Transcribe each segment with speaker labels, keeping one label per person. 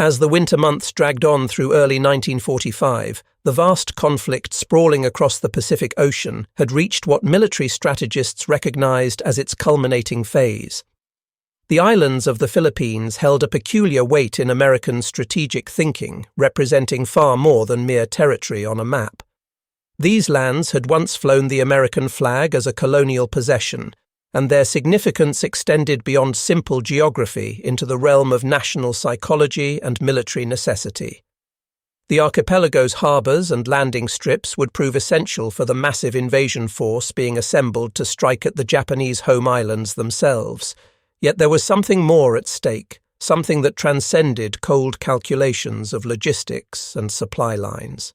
Speaker 1: As the winter months dragged on through early 1945, the vast conflict sprawling across the Pacific Ocean had reached what military strategists recognized as its culminating phase. The islands of the Philippines held a peculiar weight in American strategic thinking, representing far more than mere territory on a map. These lands had once flown the American flag as a colonial possession, and their significance extended beyond simple geography into the realm of national psychology and military necessity. The archipelago's harbours and landing strips would prove essential for the massive invasion force being assembled to strike at the Japanese home islands themselves. Yet there was something more at stake, something that transcended cold calculations of logistics and supply lines.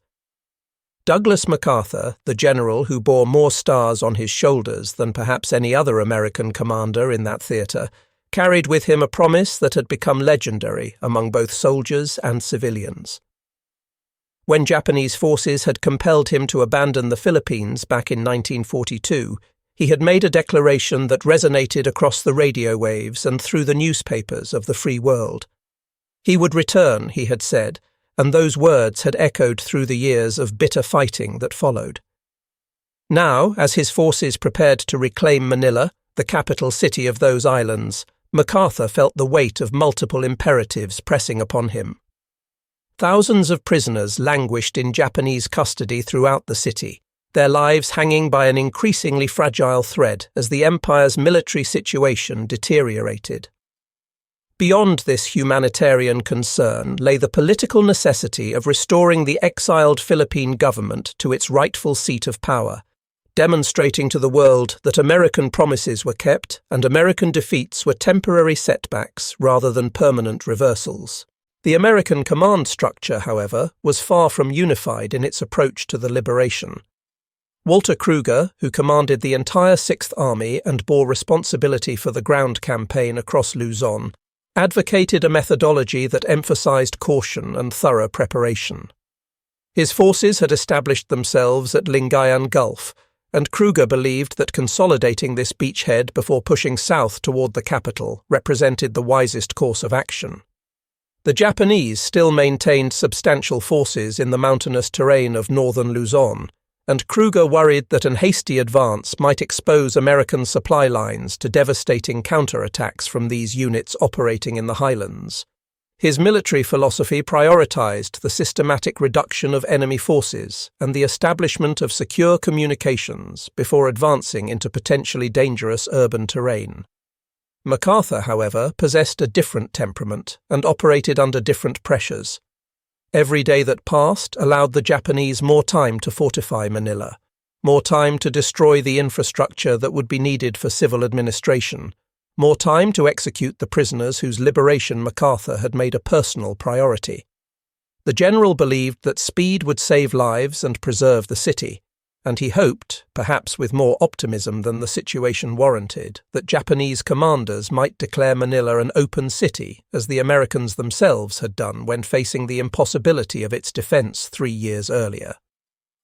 Speaker 1: Douglas MacArthur, the general who bore more stars on his shoulders than perhaps any other American commander in that theatre, carried with him a promise that had become legendary among both soldiers and civilians. When Japanese forces had compelled him to abandon the Philippines back in 1942, he had made a declaration that resonated across the radio waves and through the newspapers of the free world. He would return, he had said, and those words had echoed through the years of bitter fighting that followed. Now, as his forces prepared to reclaim Manila, the capital city of those islands, MacArthur felt the weight of multiple imperatives pressing upon him. Thousands of prisoners languished in Japanese custody throughout the city, their lives hanging by an increasingly fragile thread as the empire's military situation deteriorated. Beyond this humanitarian concern lay the political necessity of restoring the exiled Philippine government to its rightful seat of power, demonstrating to the world that American promises were kept and American defeats were temporary setbacks rather than permanent reversals. The American command structure, however, was far from unified in its approach to the liberation. Walter Kruger, who commanded the entire 6th Army and bore responsibility for the ground campaign across Luzon, advocated a methodology that emphasized caution and thorough preparation. His forces had established themselves at Lingayen Gulf, and Kruger believed that consolidating this beachhead before pushing south toward the capital represented the wisest course of action. The Japanese still maintained substantial forces in the mountainous terrain of northern Luzon, and Kruger worried that an hasty advance might expose American supply lines to devastating counterattacks from these units operating in the highlands. His military philosophy prioritized the systematic reduction of enemy forces and the establishment of secure communications before advancing into potentially dangerous urban terrain. MacArthur, however, possessed a different temperament and operated under different pressures. Every day that passed allowed the Japanese more time to fortify Manila, more time to destroy the infrastructure that would be needed for civil administration, more time to execute the prisoners whose liberation MacArthur had made a personal priority. The general believed that speed would save lives and preserve the city, and he hoped, perhaps with more optimism than the situation warranted, that Japanese commanders might declare Manila an open city, as the Americans themselves had done when facing the impossibility of its defense 3 years earlier.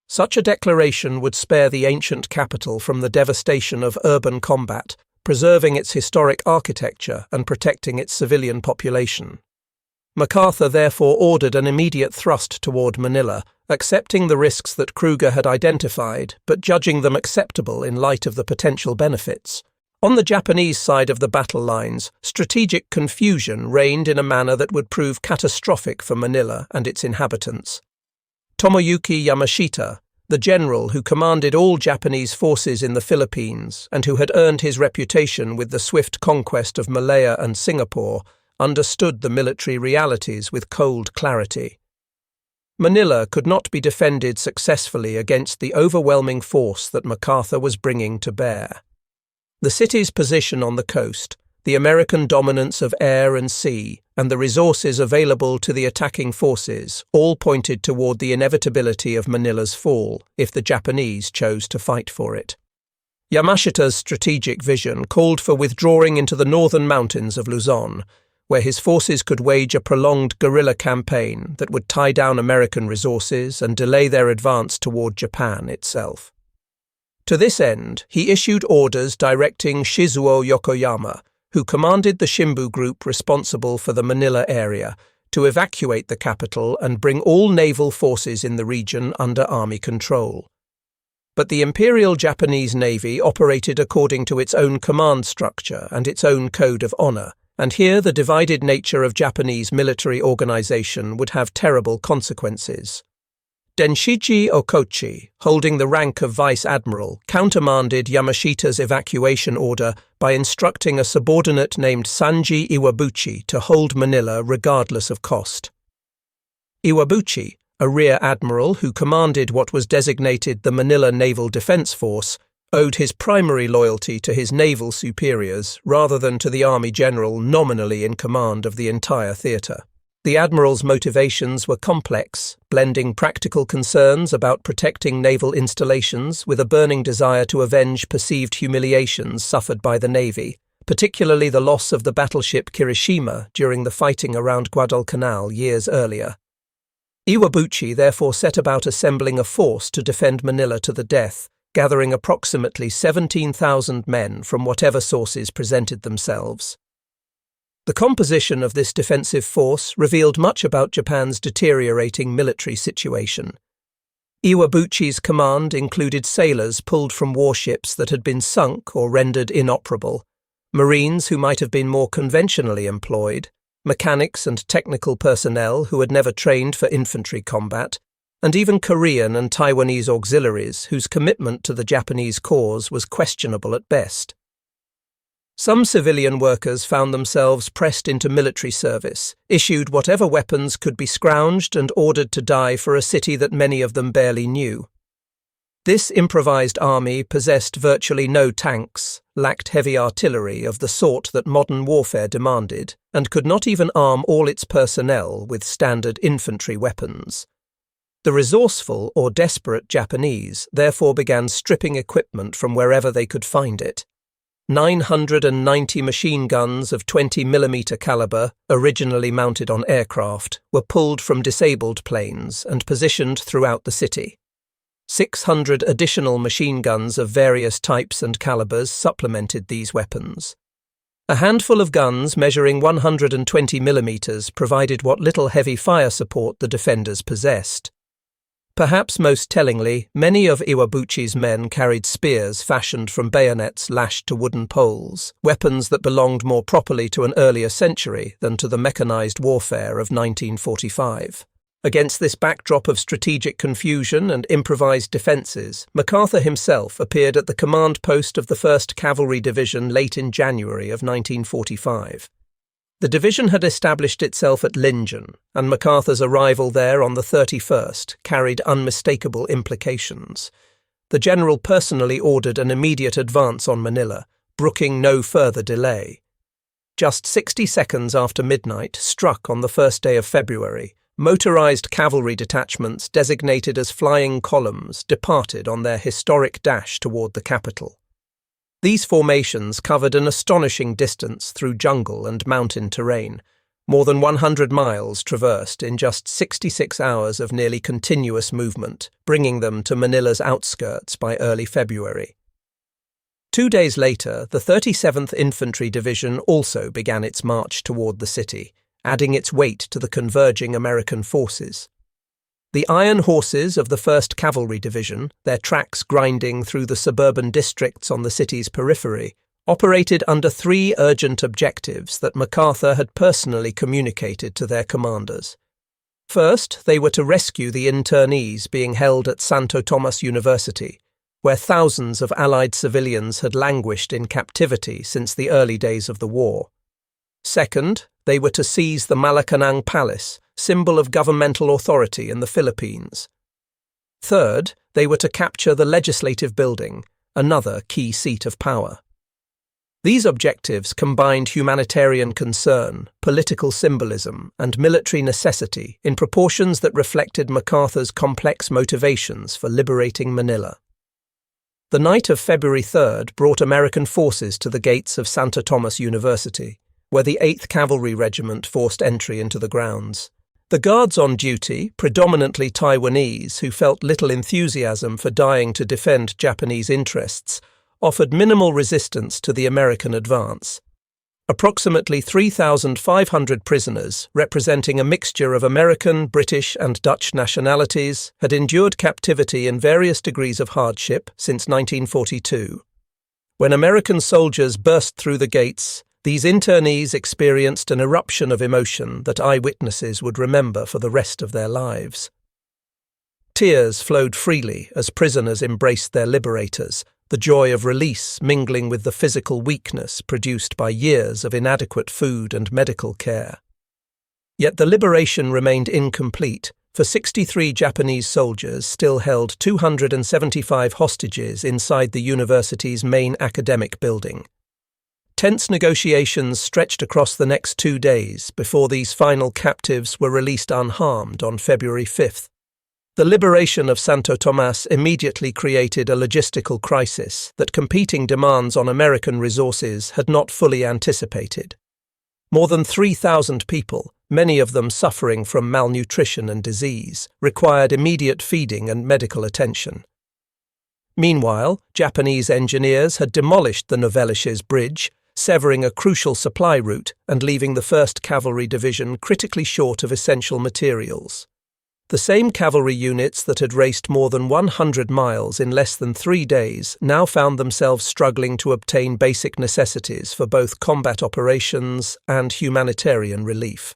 Speaker 1: Such a declaration would spare the ancient capital from the devastation of urban combat, preserving its historic architecture and protecting its civilian population. MacArthur therefore ordered an immediate thrust toward Manila, accepting the risks that Kruger had identified, but judging them acceptable in light of the potential benefits. On the Japanese side of the battle lines, strategic confusion reigned in a manner that would prove catastrophic for Manila and its inhabitants. Tomoyuki Yamashita, the general who commanded all Japanese forces in the Philippines and who had earned his reputation with the swift conquest of Malaya and Singapore, understood the military realities with cold clarity. Manila could not be defended successfully against the overwhelming force that MacArthur was bringing to bear. The city's position on the coast, the American dominance of air and sea, and the resources available to the attacking forces all pointed toward the inevitability of Manila's fall if the Japanese chose to fight for it. Yamashita's strategic vision called for withdrawing into the northern mountains of Luzon, where his forces could wage a prolonged guerrilla campaign that would tie down American resources and delay their advance toward Japan itself. To this end, he issued orders directing Shizuo Yokoyama, who commanded the Shimbu group responsible for the Manila area, to evacuate the capital and bring all naval forces in the region under army control. But the Imperial Japanese Navy operated according to its own command structure and its own code of honor, and here the divided nature of Japanese military organization would have terrible consequences. Denshiji Okochi, holding the rank of vice admiral, countermanded Yamashita's evacuation order by instructing a subordinate named Sanji Iwabuchi to hold Manila regardless of cost. Iwabuchi, a rear admiral who commanded what was designated the Manila Naval Defense Force, owed his primary loyalty to his naval superiors rather than to the army general nominally in command of the entire theatre. The admiral's motivations were complex, blending practical concerns about protecting naval installations with a burning desire to avenge perceived humiliations suffered by the navy, particularly the loss of the battleship Kirishima during the fighting around Guadalcanal years earlier. Iwabuchi therefore set about assembling a force to defend Manila to the death, gathering approximately 17,000 men from whatever sources presented themselves. The composition of this defensive force revealed much about Japan's deteriorating military situation. Iwabuchi's command included sailors pulled from warships that had been sunk or rendered inoperable, marines who might have been more conventionally employed, mechanics and technical personnel who had never trained for infantry combat, and even Korean and Taiwanese auxiliaries whose commitment to the Japanese cause was questionable at best. Some civilian workers found themselves pressed into military service, issued whatever weapons could be scrounged and ordered to die for a city that many of them barely knew. This improvised army possessed virtually no tanks, lacked heavy artillery of the sort that modern warfare demanded, and could not even arm all its personnel with standard infantry weapons. The resourceful or desperate Japanese therefore began stripping equipment from wherever they could find it. 990 machine guns of 20mm caliber, originally mounted on aircraft, were pulled from disabled planes and positioned throughout the city. 600 additional machine guns of various types and calibers supplemented these weapons. A handful of guns measuring 120mm provided what little heavy fire support the defenders possessed. Perhaps most tellingly, many of Iwabuchi's men carried spears fashioned from bayonets lashed to wooden poles, weapons that belonged more properly to an earlier century than to the mechanized warfare of 1945. Against this backdrop of strategic confusion and improvised defences, MacArthur himself appeared at the command post of the 1st Cavalry Division late in January of 1945. The division had established itself at Lingen, and MacArthur's arrival there on the 31st carried unmistakable implications. The general personally ordered an immediate advance on Manila, brooking no further delay. Just 60 seconds after midnight, struck on the first day of February, motorized cavalry detachments designated as flying columns departed on their historic dash toward the capital. These formations covered an astonishing distance through jungle and mountain terrain, more than 100 miles traversed in just 66 hours of nearly continuous movement, bringing them to Manila's outskirts by early February. 2 days later, the 37th Infantry Division also began its march toward the city, adding its weight to the converging American forces. The iron horses of the 1st Cavalry Division, their tracks grinding through the suburban districts on the city's periphery, operated under 3 urgent objectives that MacArthur had personally communicated to their commanders. First, they were to rescue the internees being held at Santo Tomas University, where thousands of Allied civilians had languished in captivity since the early days of the war. Second, they were to seize the Malacanang Palace, symbol of governmental authority in the Philippines. Third, they were to capture the Legislative Building, another key seat of power. These objectives combined humanitarian concern, political symbolism, and military necessity in proportions that reflected MacArthur's complex motivations for liberating Manila. The night of February 3rd brought American forces to the gates of Santo Tomas University, where the 8th Cavalry Regiment forced entry into the grounds. The guards on duty, predominantly Taiwanese who felt little enthusiasm for dying to defend Japanese interests, offered minimal resistance to the American advance. Approximately 3,500 prisoners, representing a mixture of American, British, and Dutch nationalities, had endured captivity in various degrees of hardship since 1942. When American soldiers burst through the gates, these internees experienced an eruption of emotion that eyewitnesses would remember for the rest of their lives. Tears flowed freely as prisoners embraced their liberators, the joy of release mingling with the physical weakness produced by years of inadequate food and medical care. Yet the liberation remained incomplete, for 63 Japanese soldiers still held 275 hostages inside the university's main academic building. Tense negotiations stretched across the next 2 days before these final captives were released unharmed on February 5th. The liberation of Santo Tomas immediately created a logistical crisis that competing demands on American resources had not fully anticipated. More than 3,000 people, many of them suffering from malnutrition and disease, required immediate feeding and medical attention. Meanwhile, Japanese engineers had demolished the Novelliches Bridge, severing a crucial supply route and leaving the 1st Cavalry Division critically short of essential materials. The same cavalry units that had raced more than 100 miles in less than 3 days now found themselves struggling to obtain basic necessities for both combat operations and humanitarian relief.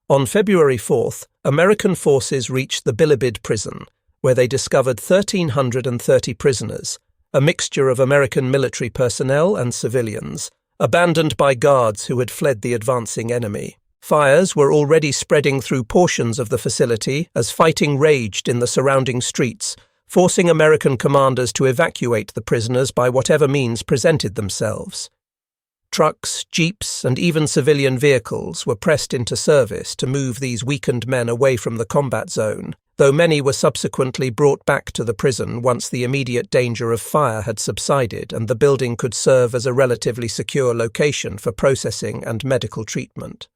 Speaker 1: On February 4th, American forces reached the Bilibid prison, where they discovered 1,330 prisoners, a mixture of American military personnel and civilians, abandoned by guards who had fled the advancing enemy. Fires were already spreading through portions of the facility as fighting raged in the surrounding streets, forcing American commanders to evacuate the prisoners by whatever means presented themselves. Trucks, jeeps, and even civilian vehicles were pressed into service to move these weakened men away from the combat zone, though many were subsequently brought back to the prison once the immediate danger of fire had subsided and the building could serve as a relatively secure location for processing and medical treatment.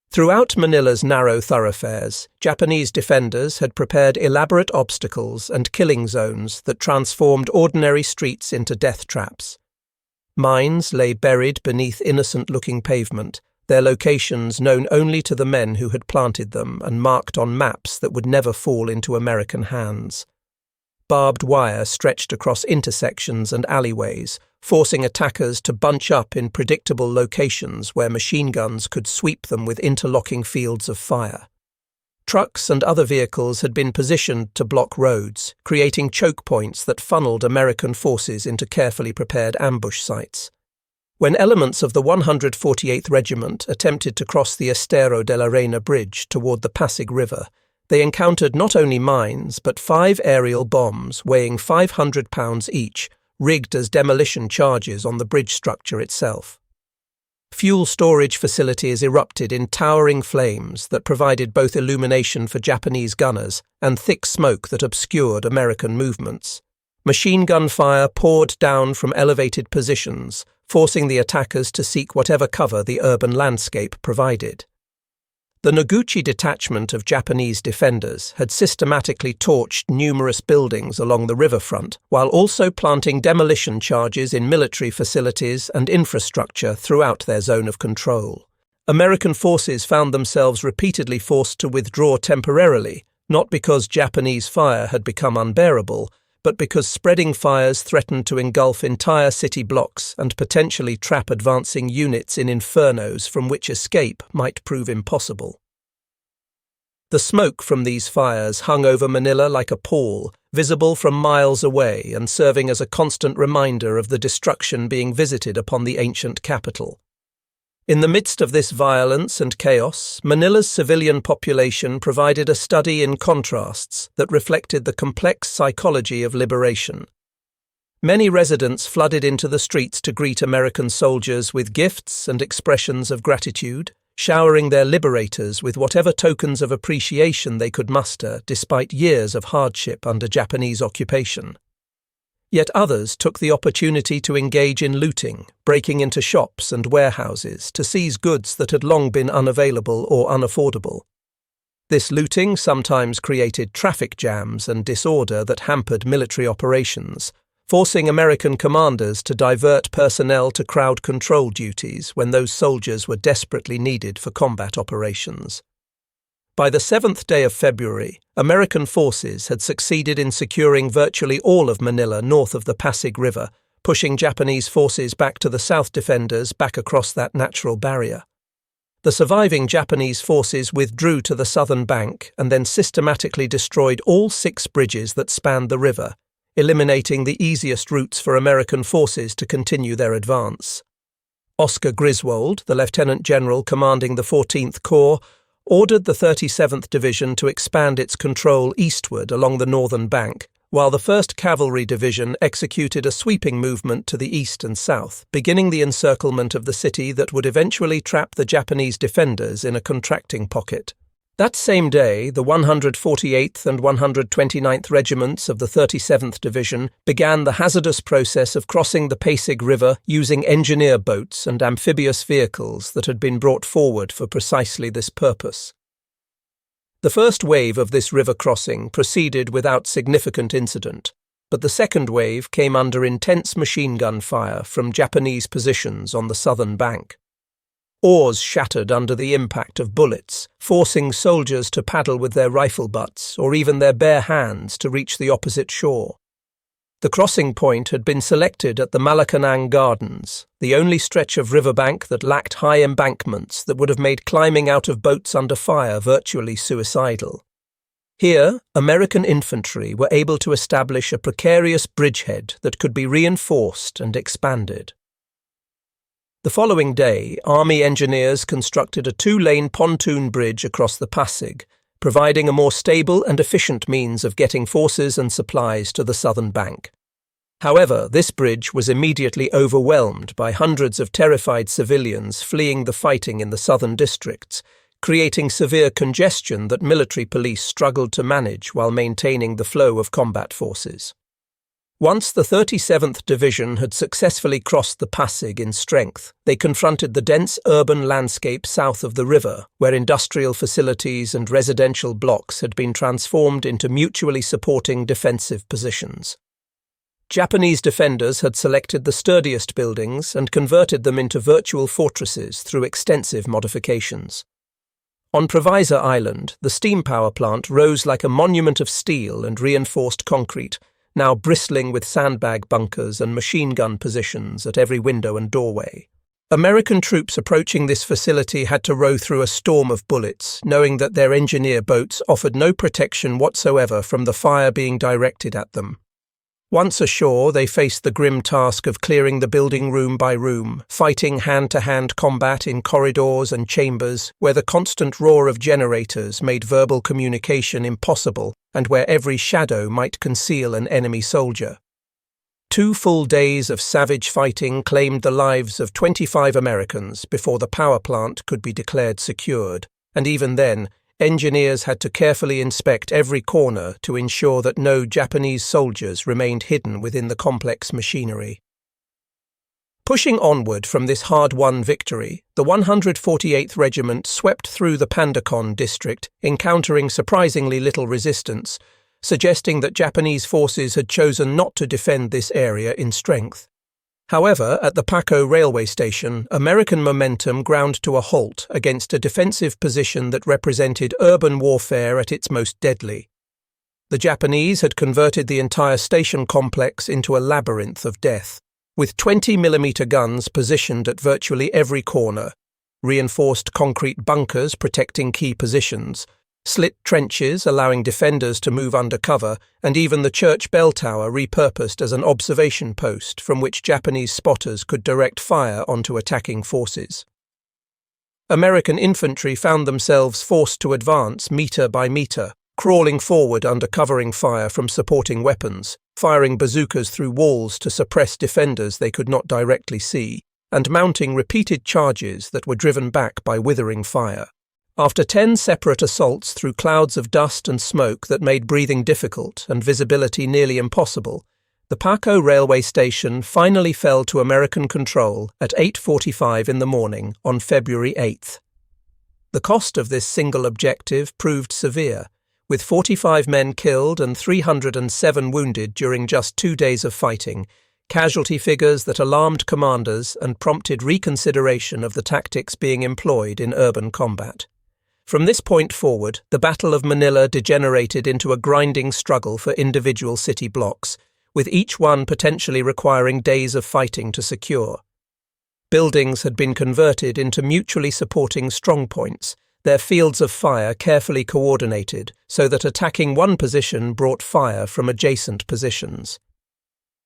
Speaker 1: Throughout Manila's narrow thoroughfares, Japanese defenders had prepared elaborate obstacles and killing zones that transformed ordinary streets into death traps. Mines lay buried beneath innocent-looking pavement, their locations known only to the men who had planted them and marked on maps that would never fall into American hands. Barbed wire stretched across intersections and alleyways, forcing attackers to bunch up in predictable locations where machine guns could sweep them with interlocking fields of fire. Trucks and other vehicles had been positioned to block roads, creating choke points that funneled American forces into carefully prepared ambush sites. When elements of the 148th Regiment attempted to cross the Estero de la Reina Bridge toward the Pasig River, they encountered not only mines but 5 aerial bombs weighing 500 pounds each, rigged as demolition charges on the bridge structure itself. Fuel storage facilities erupted in towering flames that provided both illumination for Japanese gunners and thick smoke that obscured American movements. Machine gun fire poured down from elevated positions, forcing the attackers to seek whatever cover the urban landscape provided. The Noguchi detachment of Japanese defenders had systematically torched numerous buildings along the riverfront, while also planting demolition charges in military facilities and infrastructure throughout their zone of control. American forces found themselves repeatedly forced to withdraw temporarily, not because Japanese fire had become unbearable, but because spreading fires threatened to engulf entire city blocks and potentially trap advancing units in infernos from which escape might prove impossible. The smoke from these fires hung over Manila like a pall, visible from miles away and serving as a constant reminder of the destruction being visited upon the ancient capital. In the midst of this violence and chaos, Manila's civilian population provided a study in contrasts that reflected the complex psychology of liberation. Many residents flooded into the streets to greet American soldiers with gifts and expressions of gratitude, showering their liberators with whatever tokens of appreciation they could muster despite years of hardship under Japanese occupation. Yet others took the opportunity to engage in looting, breaking into shops and warehouses to seize goods that had long been unavailable or unaffordable. This looting sometimes created traffic jams and disorder that hampered military operations, forcing American commanders to divert personnel to crowd control duties when those soldiers were desperately needed for combat operations. By the 7th day of February, American forces had succeeded in securing virtually all of Manila north of the Pasig River, pushing Japanese forces back to the south defenders back across that natural barrier. The surviving Japanese forces withdrew to the southern bank and then systematically destroyed all 6 bridges that spanned the river, eliminating the easiest routes for American forces to continue their advance. Oscar Griswold, the lieutenant general commanding the 14th Corps, ordered the 37th Division to expand its control eastward along the northern bank, while the 1st Cavalry Division executed a sweeping movement to the east and south, beginning the encirclement of the city that would eventually trap the Japanese defenders in a contracting pocket. That same day, the 148th and 129th Regiments of the 37th Division began the hazardous process of crossing the Pasig River using engineer boats and amphibious vehicles that had been brought forward for precisely this purpose. The first wave of this river crossing proceeded without significant incident, but the second wave came under intense machine gun fire from Japanese positions on the southern bank. Oars shattered under the impact of bullets, forcing soldiers to paddle with their rifle butts or even their bare hands to reach the opposite shore. The crossing point had been selected at the Malacanang Gardens, the only stretch of riverbank that lacked high embankments that would have made climbing out of boats under fire virtually suicidal. Here, American infantry were able to establish a precarious bridgehead that could be reinforced and expanded. The following day, Army engineers constructed a 2-lane pontoon bridge across the Pasig, providing a more stable and efficient means of getting forces and supplies to the southern bank. However, this bridge was immediately overwhelmed by hundreds of terrified civilians fleeing the fighting in the southern districts, creating severe congestion that military police struggled to manage while maintaining the flow of combat forces. Once the 37th Division had successfully crossed the Pasig in strength, they confronted the dense urban landscape south of the river, where industrial facilities and residential blocks had been transformed into mutually supporting defensive positions. Japanese defenders had selected the sturdiest buildings and converted them into virtual fortresses through extensive modifications. On Provisor Island, the steam power plant rose like a monument of steel and reinforced concrete, now bristling with sandbag bunkers and machine gun positions at every window and doorway. American troops approaching this facility had to row through a storm of bullets, knowing that their engineer boats offered no protection whatsoever from the fire being directed at them. Once ashore, they faced the grim task of clearing the building room by room, fighting hand-to-hand combat in corridors and chambers where the constant roar of generators made verbal communication impossible and where every shadow might conceal an enemy soldier. 2 full days of savage fighting claimed the lives of 25 Americans before the power plant could be declared secured, and even then, engineers had to carefully inspect every corner to ensure that no Japanese soldiers remained hidden within the complex machinery. Pushing onward from this hard-won victory, the 148th Regiment swept through the Pandakon district, encountering surprisingly little resistance, suggesting that Japanese forces had chosen not to defend this area in strength. However, at the Paco railway station, American momentum ground to a halt against a defensive position that represented urban warfare at its most deadly. The Japanese had converted the entire station complex into a labyrinth of death, with 20mm guns positioned at virtually every corner, reinforced concrete bunkers protecting key positions, slit trenches allowing defenders to move under cover, and even the church bell tower repurposed as an observation post from which Japanese spotters could direct fire onto attacking forces. American infantry found themselves forced to advance metre by metre, crawling forward under covering fire from supporting weapons, firing bazookas through walls to suppress defenders they could not directly see, and mounting repeated charges that were driven back by withering fire. After 10 separate assaults through clouds of dust and smoke that made breathing difficult and visibility nearly impossible, the Paco railway station finally fell to American control at 8:45 in the morning on February 8th. The cost of this single objective proved severe, With 45 men killed and 307 wounded during just 2 days of fighting, casualty figures that alarmed commanders and prompted reconsideration of the tactics being employed in urban combat. From this point forward, the Battle of Manila degenerated into a grinding struggle for individual city blocks, with each one potentially requiring days of fighting to secure. Buildings had been converted into mutually supporting strongpoints, their fields of fire carefully coordinated so that attacking one position brought fire from adjacent positions.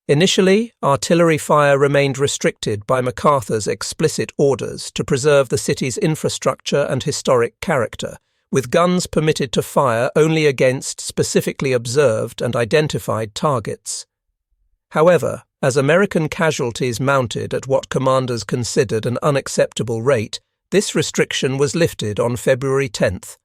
Speaker 1: Initially, artillery fire remained restricted by MacArthur's explicit orders to preserve the city's infrastructure and historic character, with guns permitted to fire only against specifically observed and identified targets. However, as American casualties mounted at what commanders considered an unacceptable rate, this restriction was lifted on February 10th.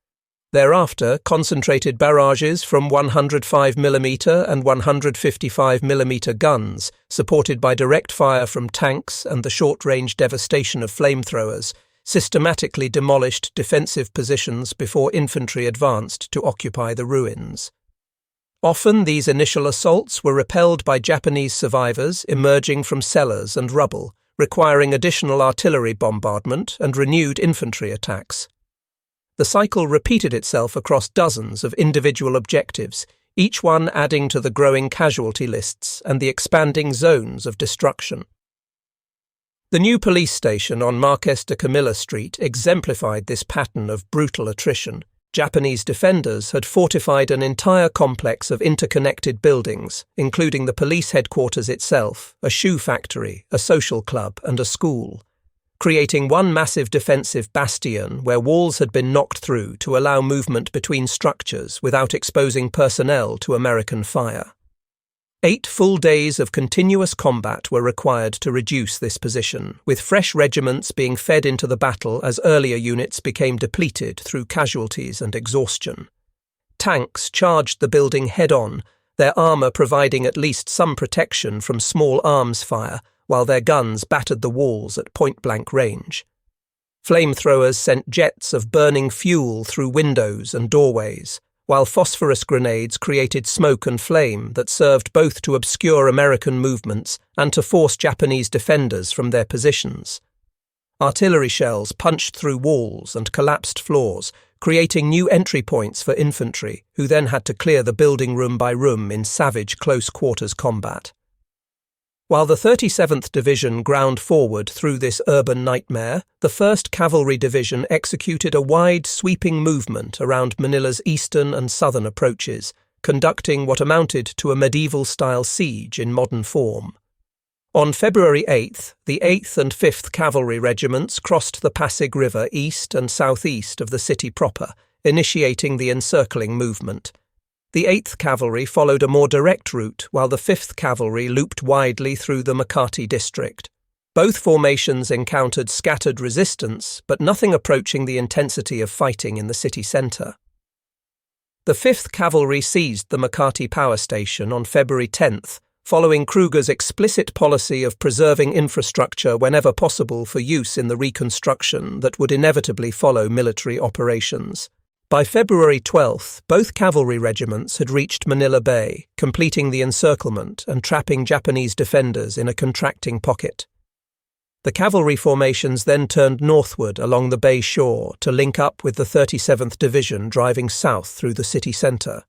Speaker 1: Thereafter, concentrated barrages from 105mm and 155mm guns, supported by direct fire from tanks and the short-range devastation of flamethrowers, systematically demolished defensive positions before infantry advanced to occupy the ruins. Often these initial assaults were repelled by Japanese survivors emerging from cellars and rubble, requiring additional artillery bombardment and renewed infantry attacks. The cycle repeated itself across dozens of individual objectives, each one adding to the growing casualty lists and the expanding zones of destruction. The new police station on Marqués de Camilla Street exemplified this pattern of brutal attrition. Japanese defenders had fortified an entire complex of interconnected buildings, including the police headquarters itself, a shoe factory, a social club, and a school, creating one massive defensive bastion where walls had been knocked through to allow movement between structures without exposing personnel to American fire. 8 full days of continuous combat were required to reduce this position, with fresh regiments being fed into the battle as earlier units became depleted through casualties and exhaustion. Tanks charged the building head-on, their armour providing at least some protection from small arms fire, while their guns battered the walls at point-blank range. Flamethrowers sent jets of burning fuel through windows and doorways, while phosphorus grenades created smoke and flame that served both to obscure American movements and to force Japanese defenders from their positions. Artillery shells punched through walls and collapsed floors, creating new entry points for infantry, who then had to clear the building room by room in savage close-quarters combat. While the 37th Division ground forward through this urban nightmare, the 1st Cavalry Division executed a wide, sweeping movement around Manila's eastern and southern approaches, conducting what amounted to a medieval-style siege in modern form. On February 8th, the 8th and 5th Cavalry Regiments crossed the Pasig River east and southeast of the city proper, initiating the encircling movement. The 8th Cavalry followed a more direct route, while the 5th Cavalry looped widely through the Makati district. Both formations encountered scattered resistance, but nothing approaching the intensity of fighting in the city centre. The 5th Cavalry seized the Makati power station on February 10th, following Kruger's explicit policy of preserving infrastructure whenever possible for use in the reconstruction that would inevitably follow military operations. By February 12th, both cavalry regiments had reached Manila Bay, completing the encirclement and trapping Japanese defenders in a contracting pocket. The cavalry formations then turned northward along the bay shore to link up with the 37th Division driving south through the city centre.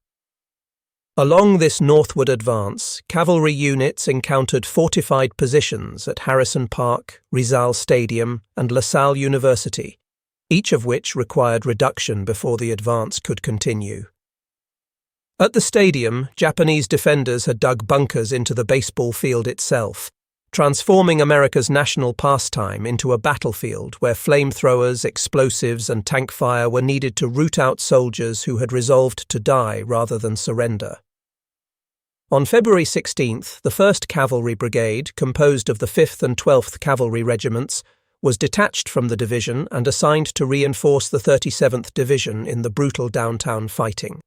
Speaker 1: Along this northward advance, cavalry units encountered fortified positions at Harrison Park, Rizal Stadium, and LaSalle University, each of which required reduction before the advance could continue. At the stadium, Japanese defenders had dug bunkers into the baseball field itself, transforming America's national pastime into a battlefield where flamethrowers, explosives, and tank fire were needed to root out soldiers who had resolved to die rather than surrender. On February 16th, the 1st Cavalry Brigade, composed of the 5th and 12th Cavalry Regiments, was detached from the division and assigned to reinforce the 37th Division in the brutal downtown fighting.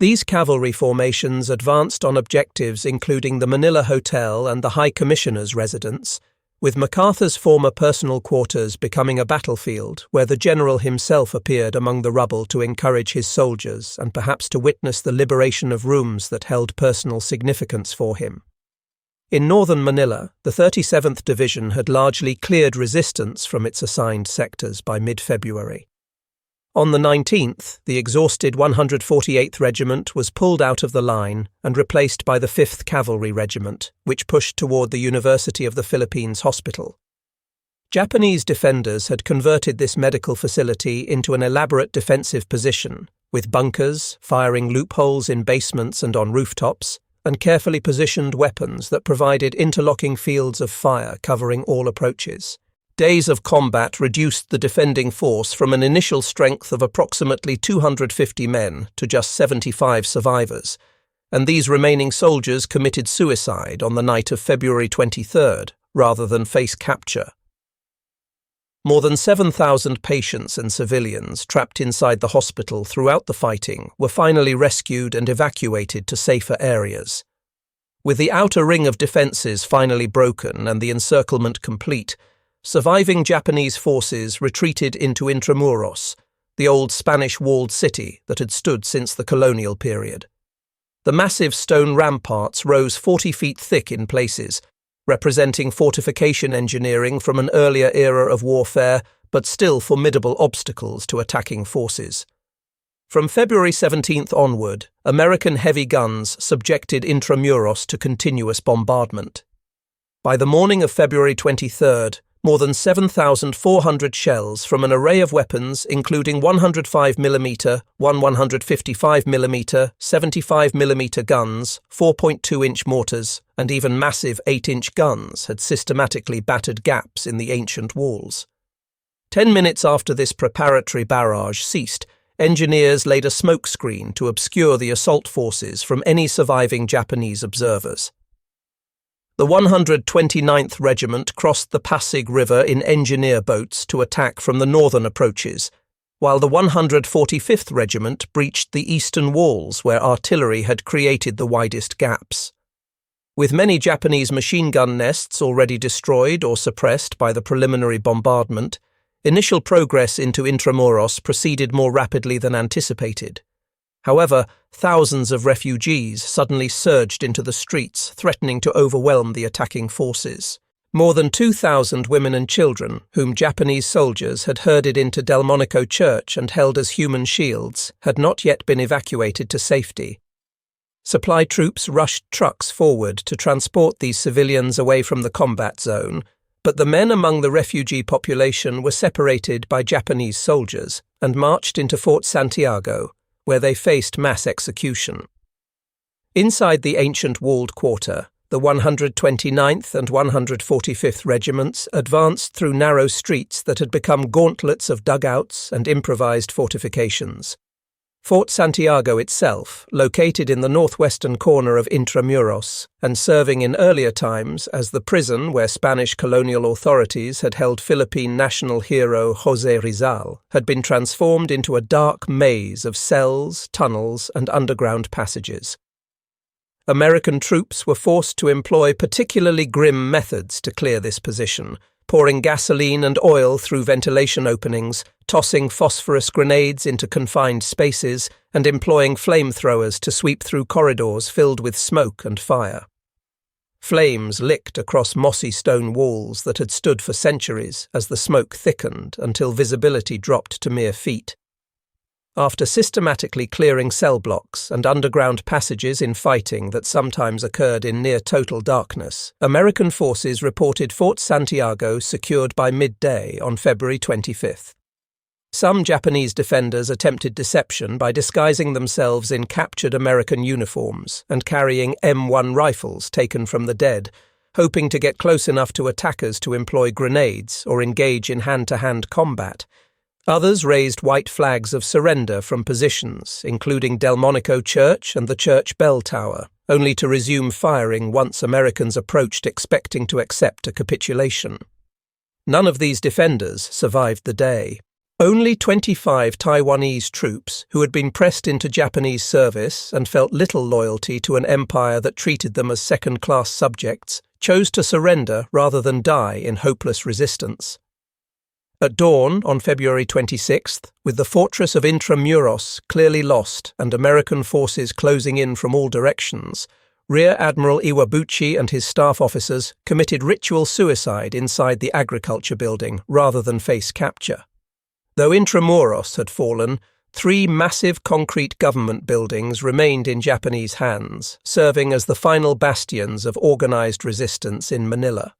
Speaker 1: These cavalry formations advanced on objectives including the Manila Hotel and the High Commissioner's residence, with MacArthur's former personal quarters becoming a battlefield where the general himself appeared among the rubble to encourage his soldiers and perhaps to witness the liberation of rooms that held personal significance for him. In northern Manila, the 37th Division had largely cleared resistance from its assigned sectors by mid-February. On the 19th, the exhausted 148th Regiment was pulled out of the line and replaced by the 5th Cavalry Regiment, which pushed toward the University of the Philippines Hospital. Japanese defenders had converted this medical facility into an elaborate defensive position, with bunkers, firing loopholes in basements and on rooftops, and carefully positioned weapons that provided interlocking fields of fire covering all approaches. Days of combat reduced the defending force from an initial strength of approximately 250 men to just 75 survivors, and these remaining soldiers committed suicide on the night of February 23rd, rather than face capture. More than 7,000 patients and civilians trapped inside the hospital throughout the fighting were finally rescued and evacuated to safer areas. With the outer ring of defences finally broken and the encirclement complete, surviving Japanese forces retreated into Intramuros, the old Spanish walled city that had stood since the colonial period. The massive stone ramparts rose 40 feet thick in places, representing fortification engineering from an earlier era of warfare, but still formidable obstacles to attacking forces. From February 17th onward, American heavy guns subjected Intramuros to continuous bombardment. By the morning of February 23rd, more than 7,400 shells from an array of weapons including 105mm, 155mm, 75mm guns, 4.2-inch mortars, and even massive 8-inch guns had systematically battered gaps in the ancient walls. 10 minutes after this preparatory barrage ceased, engineers laid a smoke screen to obscure the assault forces from any surviving Japanese observers. The 129th Regiment crossed the Pasig River in engineer boats to attack from the northern approaches, while the 145th Regiment breached the eastern walls where artillery had created the widest gaps. With many Japanese machine gun nests already destroyed or suppressed by the preliminary bombardment, initial progress into Intramuros proceeded more rapidly than anticipated. However, thousands of refugees suddenly surged into the streets, threatening to overwhelm the attacking forces. More than 2,000 women and children, whom Japanese soldiers had herded into Delmonico Church and held as human shields, had not yet been evacuated to safety. Supply troops rushed trucks forward to transport these civilians away from the combat zone, but the men among the refugee population were separated by Japanese soldiers and marched into Fort Santiago, where they faced mass execution. Inside the ancient walled quarter, the 129th and 145th Regiments advanced through narrow streets that had become gauntlets of dugouts and improvised fortifications. Fort Santiago itself, located in the northwestern corner of Intramuros and serving in earlier times as the prison where Spanish colonial authorities had held Philippine national hero José Rizal, had been transformed into a dark maze of cells, tunnels, and underground passages. American troops were forced to employ particularly grim methods to clear this position, pouring gasoline and oil through ventilation openings, tossing phosphorus grenades into confined spaces, and employing flamethrowers to sweep through corridors filled with smoke and fire. Flames licked across mossy stone walls that had stood for centuries as the smoke thickened until visibility dropped to mere feet. After systematically clearing cell blocks and underground passages in fighting that sometimes occurred in near-total darkness, American forces reported Fort Santiago secured by midday on February 25th. Some Japanese defenders attempted deception by disguising themselves in captured American uniforms and carrying M1 rifles taken from the dead, hoping to get close enough to attackers to employ grenades or engage in hand-to-hand combat. Others raised white flags of surrender from positions, including Delmonico Church and the church bell tower, only to resume firing once Americans approached expecting to accept a capitulation. None of these defenders survived the day. Only 25 Taiwanese troops, who had been pressed into Japanese service and felt little loyalty to an empire that treated them as second-class subjects, chose to surrender rather than die in hopeless resistance. At dawn on February 26th, with the fortress of Intramuros clearly lost and American forces closing in from all directions, Rear Admiral Iwabuchi and his staff officers committed ritual suicide inside the agriculture building rather than face capture. Though Intramuros had fallen, 3 massive concrete government buildings remained in Japanese hands, serving as the final bastions of organized resistance in Manila.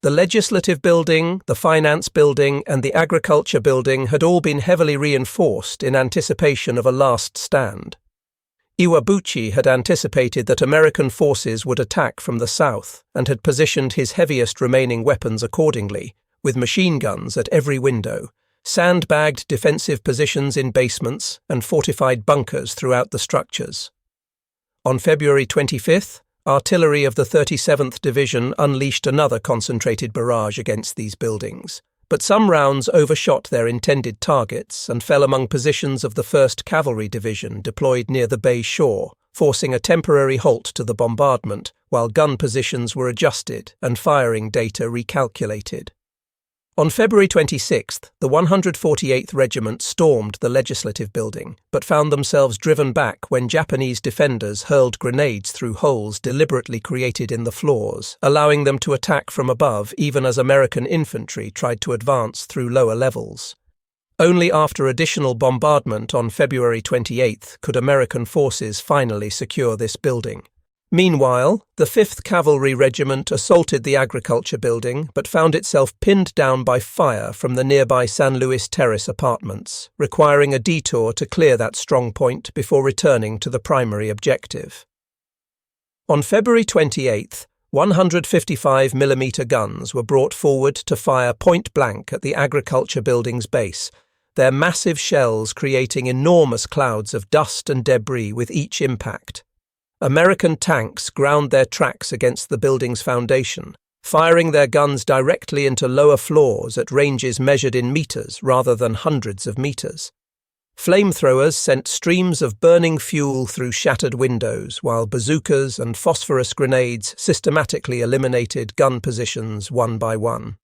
Speaker 1: The Legislative Building, the Finance Building, and the Agriculture Building had all been heavily reinforced in anticipation of a last stand. Iwabuchi had anticipated that American forces would attack from the south and had positioned his heaviest remaining weapons accordingly, with machine guns at every window, sandbagged defensive positions in basements, and fortified bunkers throughout the structures. On February 25th, artillery of the 37th Division unleashed another concentrated barrage against these buildings, but some rounds overshot their intended targets and fell among positions of the 1st Cavalry Division deployed near the bay shore, forcing a temporary halt to the bombardment while gun positions were adjusted and firing data recalculated. On February 26th, the 148th Regiment stormed the Legislative Building, but found themselves driven back when Japanese defenders hurled grenades through holes deliberately created in the floors, allowing them to attack from above even as American infantry tried to advance through lower levels. Only after additional bombardment on February 28th could American forces finally secure this building. Meanwhile, the 5th Cavalry Regiment assaulted the agriculture building but found itself pinned down by fire from the nearby San Luis Terrace apartments, requiring a detour to clear that strong point before returning to the primary objective. On February 28th, 155mm guns were brought forward to fire point-blank at the agriculture building's base, their massive shells creating enormous clouds of dust and debris with each impact. American tanks ground their tracks against the building's foundation, firing their guns directly into lower floors at ranges measured in meters rather than hundreds of meters. Flamethrowers sent streams of burning fuel through shattered windows, while bazookas and phosphorus grenades systematically eliminated gun positions one by one.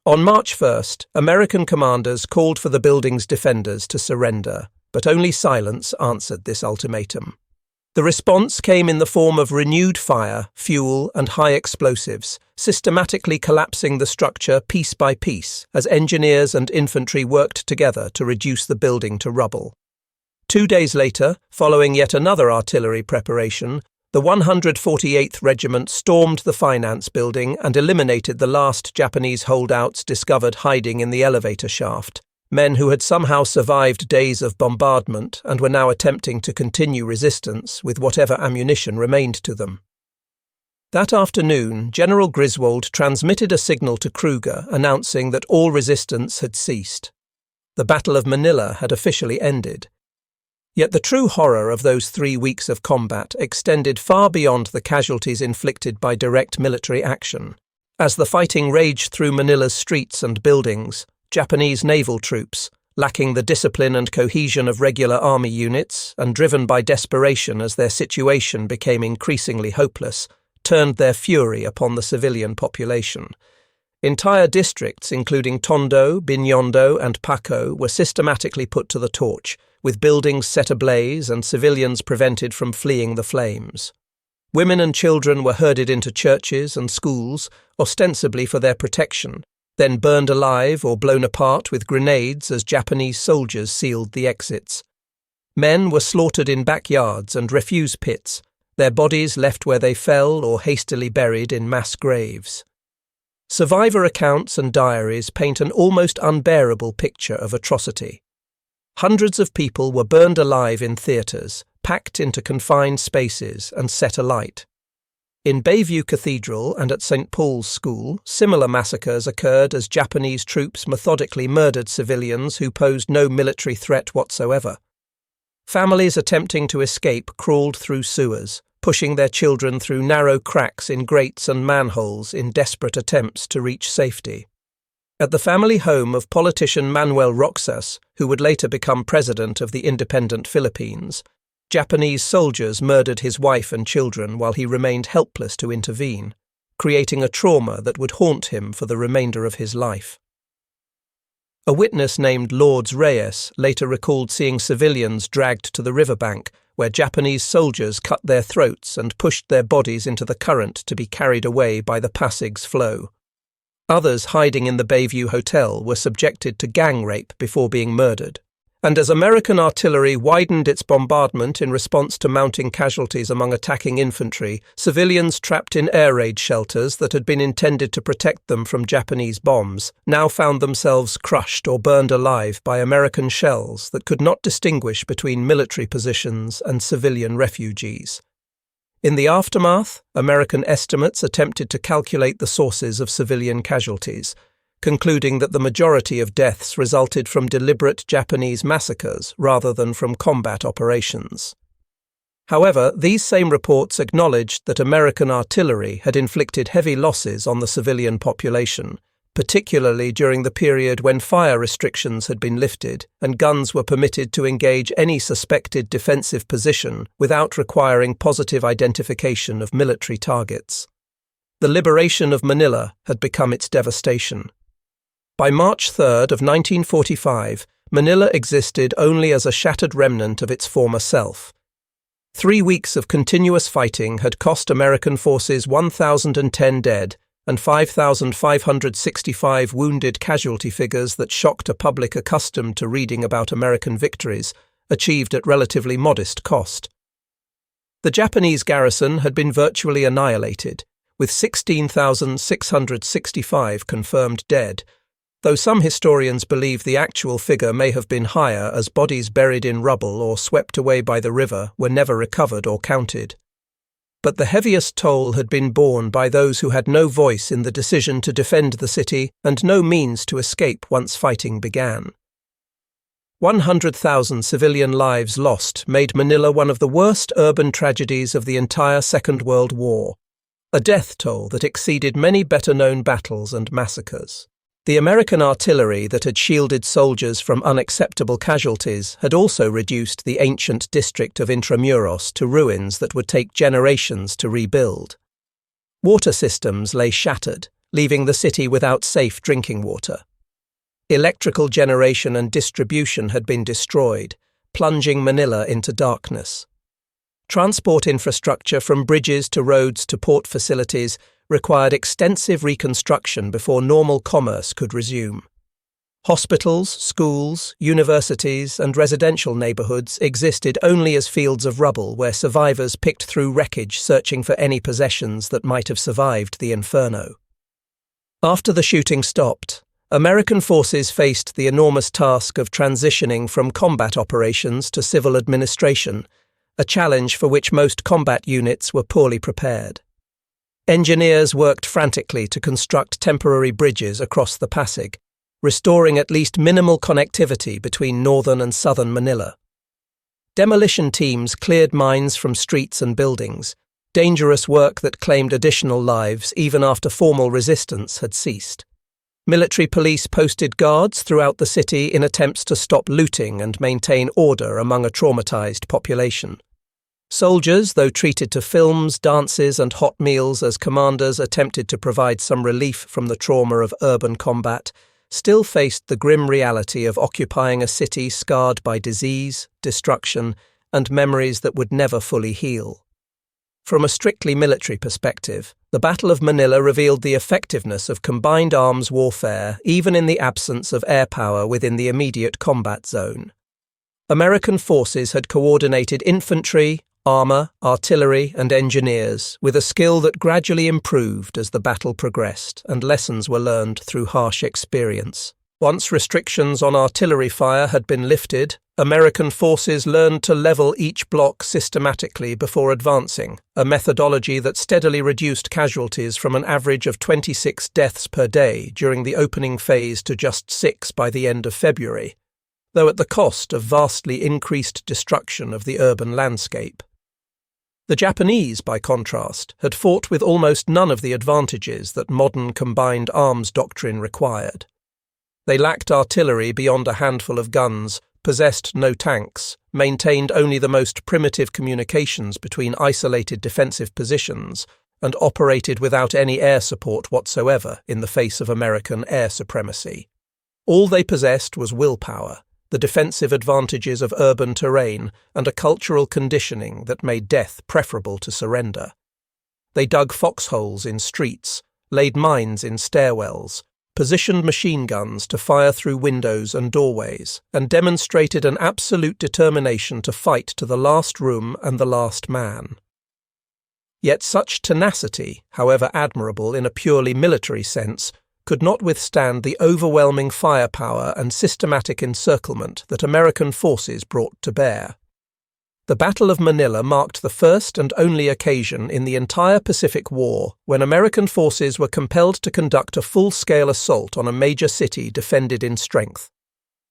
Speaker 1: On March 1st, American commanders called for the building's defenders to surrender, but only silence answered this ultimatum. The response came in the form of renewed fire, fuel, and high explosives, systematically collapsing the structure piece by piece as engineers and infantry worked together to reduce the building to rubble. 2 days later, following yet another artillery preparation, the 148th Regiment stormed the Finance Building and eliminated the last Japanese holdouts discovered hiding in the elevator shaft. Men who had somehow survived days of bombardment and were now attempting to continue resistance with whatever ammunition remained to them. That afternoon, General Griswold transmitted a signal to Kruger announcing that all resistance had ceased. The Battle of Manila had officially ended. Yet the true horror of those 3 weeks of combat extended far beyond the casualties inflicted by direct military action. As the fighting raged through Manila's streets and buildings, Japanese naval troops, lacking the discipline and cohesion of regular army units and driven by desperation as their situation became increasingly hopeless, turned their fury upon the civilian population. Entire districts, including Tondo, Binondo, and Paco, were systematically put to the torch, with buildings set ablaze and civilians prevented from fleeing the flames. Women and children were herded into churches and schools, ostensibly for their protection, then burned alive or blown apart with grenades as Japanese soldiers sealed the exits. Men were slaughtered in backyards and refuse pits, their bodies left where they fell or hastily buried in mass graves. Survivor accounts and diaries paint an almost unbearable picture of atrocity. Hundreds of people were burned alive in theatres, packed into confined spaces and set alight. In Bayview Cathedral and at St. Paul's School, similar massacres occurred as Japanese troops methodically murdered civilians who posed no military threat whatsoever. Families attempting to escape crawled through sewers, pushing their children through narrow cracks in grates and manholes in desperate attempts to reach safety. At the family home of politician Manuel Roxas, who would later become president of the independent Philippines, Japanese soldiers murdered his wife and children while he remained helpless to intervene. creating a trauma that would haunt him for the remainder of his life. A witness named Lourdes Reyes later recalled seeing civilians dragged to the riverbank, where Japanese soldiers cut their throats and pushed their bodies into the current to be carried away by the Pasig's flow. Others hiding in the Bayview Hotel were subjected to gang rape before being murdered. And as American artillery widened its bombardment in response to mounting casualties among attacking infantry, civilians trapped in air raid shelters that had been intended to protect them from Japanese bombs now found themselves crushed or burned alive by American shells that could not distinguish between military positions and civilian refugees. In the aftermath, American estimates attempted to calculate the sources of civilian casualties, concluding that the majority of deaths resulted from deliberate Japanese massacres rather than from combat operations. However, these same reports acknowledged that American artillery had inflicted heavy losses on the civilian population, particularly during the period when fire restrictions had been lifted and guns were permitted to engage any suspected defensive position without requiring positive identification of military targets. The liberation of Manila had become its devastation. By March 3rd of 1945, Manila existed only as a shattered remnant of its former self. 3 weeks of continuous fighting had cost American forces 1,010 dead and 5,565 wounded, casualty figures that shocked a public accustomed to reading about American victories, achieved at relatively modest cost. The Japanese garrison had been virtually annihilated, with 16,665 confirmed dead, though some historians believe the actual figure may have been higher as bodies buried in rubble or swept away by the river were never recovered or counted. But the heaviest toll had been borne by those who had no voice in the decision to defend the city and no means to escape once fighting began. 100,000 civilian lives lost made Manila one of the worst urban tragedies of the entire Second World War, a death toll that exceeded many better-known battles and massacres. The American artillery that had shielded soldiers from unacceptable casualties had also reduced the ancient district of Intramuros to ruins that would take generations to rebuild. Water systems lay shattered, leaving the city without safe drinking water. Electrical generation and distribution had been destroyed, plunging Manila into darkness. Transport infrastructure from bridges to roads to port facilities required extensive reconstruction before normal commerce could resume. Hospitals, schools, universities, and residential neighborhoods existed only as fields of rubble where survivors picked through wreckage searching for any possessions that might have survived the inferno. After the shooting stopped, American forces faced the enormous task of transitioning from combat operations to civil administration, a challenge for which most combat units were poorly prepared. Engineers worked frantically to construct temporary bridges across the Pasig, restoring at least minimal connectivity between northern and southern Manila. Demolition teams cleared mines from streets and buildings, dangerous work that claimed additional lives even after formal resistance had ceased. Military police posted guards throughout the city in attempts to stop looting and maintain order among a traumatized population. Soldiers, though treated to films, dances, and hot meals as commanders attempted to provide some relief from the trauma of urban combat, still faced the grim reality of occupying a city scarred by disease, destruction, and memories that would never fully heal. From a strictly military perspective, the Battle of Manila revealed the effectiveness of combined arms warfare even in the absence of air power within the immediate combat zone. American forces had coordinated infantry, armor, artillery, and engineers with a skill that gradually improved as the battle progressed and lessons were learned through harsh experience. Once restrictions on artillery fire had been lifted, American forces learned to level each block systematically before advancing, a methodology that steadily reduced casualties from an average of 26 deaths per day during the opening phase to just 6 by the end of February, though at the cost of vastly increased destruction of the urban landscape. The Japanese, by contrast, had fought with almost none of the advantages that modern combined arms doctrine required. They lacked artillery beyond a handful of guns, possessed no tanks, maintained only the most primitive communications between isolated defensive positions, and operated without any air support whatsoever in the face of American air supremacy. All they possessed was willpower, the defensive advantages of urban terrain, and a cultural conditioning that made death preferable to surrender. They dug foxholes in streets, laid mines in stairwells, positioned machine guns to fire through windows and doorways, and demonstrated an absolute determination to fight to the last room and the last man. Yet such tenacity, however admirable in a purely military sense, could not withstand the overwhelming firepower and systematic encirclement that American forces brought to bear. The Battle of Manila marked the first and only occasion in the entire Pacific War when American forces were compelled to conduct a full-scale assault on a major city defended in strength.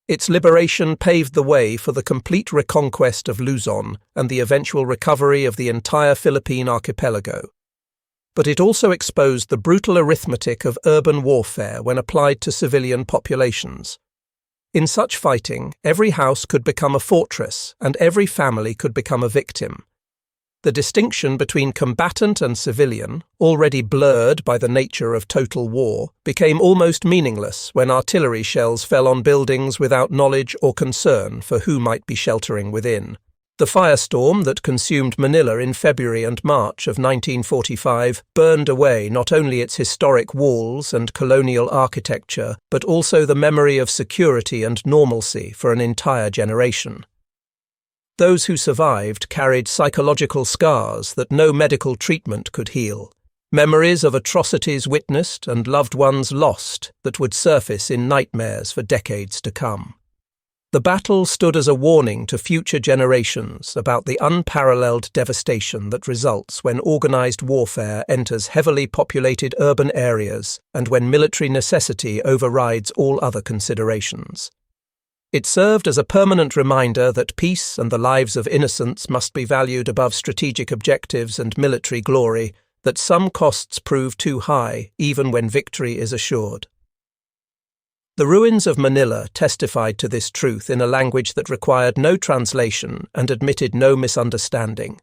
Speaker 1: Its liberation paved the way for the complete reconquest of Luzon and the eventual recovery of the entire Philippine archipelago. But it also exposed the brutal arithmetic of urban warfare when applied to civilian populations. In such fighting, every house could become a fortress and every family could become a victim. The distinction between combatant and civilian, already blurred by the nature of total war, became almost meaningless when artillery shells fell on buildings without knowledge or concern for who might be sheltering within. The firestorm that consumed Manila in February and March of 1945 burned away not only its historic walls and colonial architecture, but also the memory of security and normalcy for an entire generation. Those who survived carried psychological scars that no medical treatment could heal, memories of atrocities witnessed and loved ones lost that would surface in nightmares for decades to come. The battle stood as a warning to future generations about the unparalleled devastation that results when organized warfare enters heavily populated urban areas and when military necessity overrides all other considerations. It served as a permanent reminder that peace and the lives of innocents must be valued above strategic objectives and military glory, that some costs prove too high even when victory is assured. The ruins of Manila testified to this truth in a language that required no translation and admitted no misunderstanding.